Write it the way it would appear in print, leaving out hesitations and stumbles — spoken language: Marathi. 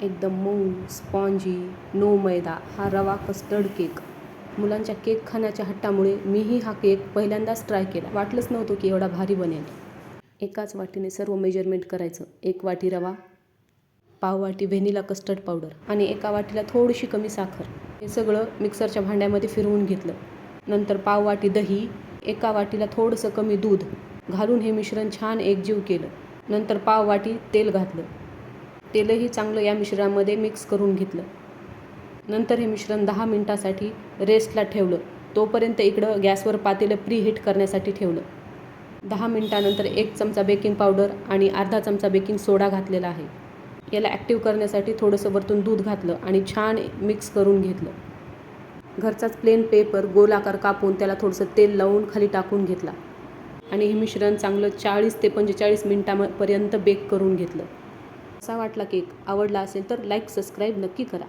एकदम मऊ स्पॉन्जी नो मैदा हा रवा कस्टर्ड केक. मुलांच्या केक खाण्याच्या हट्टामुळे मीही हा केक पहिल्यांदाच ट्राय केला. वाटलंच नव्हतं की एवढा भारी बनेल. एकाच वाटीने सर्व मेजरमेंट करायचं. 1 वाटी रवा, पाव वाटी व्हॅनिला कस्टर्ड पावडर आणि एका वाटीला थोडीशी कमी साखर. हे सगळं मिक्सरच्या भांड्यामध्ये फिरवून घेतलं. नंतर पाव वाटी दही, एका वाटीला थोडंसं कमी दूध घालून हे मिश्रण छान एकजीव केलं. नंतर पाव वाटी तेल घातलं. तेलही चांगलं या मिश्रणामध्ये मिक्स करून घेतलं. नंतर हे मिश्रण 10 मिनिटासाठी रेस्टला ठेवलं. तोपर्यंत इकडं गॅसवर पातेलं प्रीहीट करण्यासाठी ठेवलं. 10 मिनिटानंतर 1 चमचा बेकिंग पावडर आणि अर्धा चमचा बेकिंग सोडा घातलेला आहे. याला ॲक्टिव्ह करण्यासाठी थोडंसं वरतून दूध घातलं आणि छान मिक्स करून घेतलं. घरचाच प्लेन पेपर गोलाकार कापून त्याला थोडंसं तेल लावून खाली टाकून घेतला आणि हे मिश्रण चांगलं 40 ते 45 मिनिटांपर्यंत बेक करून घेतलं. असा वाटला केक आवडला असेल तर लाईक सबस्क्राईब नक्की करा.